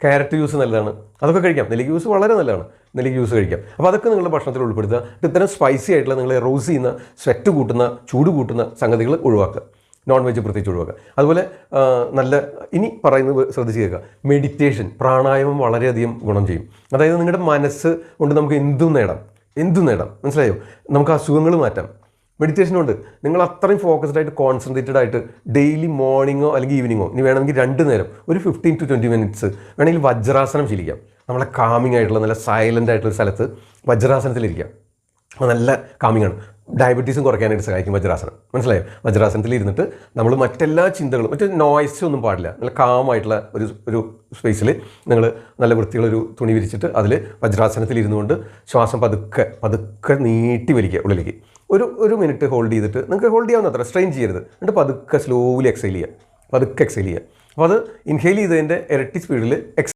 Carrot juice നല്ലതാണ്, അതൊക്കെ കഴിക്കാം. നെല്ലിക്ക ജ്യൂസ് വളരെ നല്ലതാണ്, നെല്ലിക്ക ജ്യൂസ് കഴിക്കാം. അപ്പോൾ അതൊക്കെ നിങ്ങളുടെ ഭക്ഷണത്തിൽ ഉൾപ്പെടുത്തുക. ഇത്തരം സ്പൈസി ആയിട്ടുള്ള നിങ്ങൾ റോസ് ചെയ്യുന്ന, സ്വെറ്റ് കൂട്ടുന്ന, ചൂട് കൂട്ടുന്ന സംഗതികൾ ഒഴിവാക്കുക. നോൺ വെജ് പ്രത്യേകിച്ച് ഒഴിവാക്കുക. അതുപോലെ നല്ല ഇനി പറയുന്നത് ശ്രദ്ധിച്ച് കേൾക്കുക. മെഡിറ്റേഷൻ, പ്രാണായാമം വളരെയധികം ഗുണം ചെയ്യും. അതായത് നിങ്ങളുടെ മനസ്സ് കൊണ്ട് നമുക്ക് എന്തും നേടാം. മനസ്സിലായോ? നമുക്ക് അസുഖങ്ങൾ മാറ്റാം മെഡിറ്റേഷൻ കൊണ്ട്. നിങ്ങൾ അത്രയും ഫോക്കസ്ഡ് ആയിട്ട്, കോൺസെൻട്രേറ്റഡ് ആയിട്ട് ഡെയിലി മോർണിംഗോ അല്ലെങ്കിൽ ഈവനിങ്ങോ, ഇനി വേണമെങ്കിൽ 2 നേരം ഒരു 15 to 20 മിനിറ്റ്സ് വേണമെങ്കിൽ വജ്രാസനം ശീലിക്കാം. നമ്മളെ കാമിങ് ആയിട്ടുള്ള നല്ല സൈലൻ്റ് ആയിട്ടുള്ള സ്ഥലത്ത് വജ്രാസനത്തിലിരിക്കാം. അത് നല്ല കാമിങ് ആണ്. ഡയബറ്റീസും കുറയ്ക്കാനായിട്ട് സഹായിക്കും വജ്രാസനം. മനസ്സിലായോ? വജ്രാസനത്തിൽ ഇരുന്നിട്ട് നമ്മൾ മറ്റെല്ലാ ചിന്തകളും, മറ്റു നോയ്സ് ഒന്നും പാടില്ല. നല്ല കാമായിട്ടുള്ള ഒരു സ്പേസിൽ നിങ്ങൾ നല്ല വൃത്തിയുള്ളൊരു തുണി വിരിച്ചിട്ട് അതിൽ വജ്രാസനത്തിൽ ഇരുന്നുകൊണ്ട് ശ്വാസം പതുക്കെ നീട്ടി വലിക്കുക ഉള്ളിലേക്ക്. ഒരു മിനിറ്റ് ഹോൾഡ് ചെയ്തിട്ട്, നിങ്ങൾക്ക് ഹോൾഡ് ചെയ്യാവുന്ന അത്ര സ്ട്രെയിൻ ചെയ്യരുത്. എന്നിട്ട് പതുക്കെ സ്ലോലി എക്സൈൽ ചെയ്യുക. അപ്പോൾ അത് ഇൻഹെയിൽ ചെയ്തതിൻ്റെ ഇരട്ടി സ്പീഡിൽ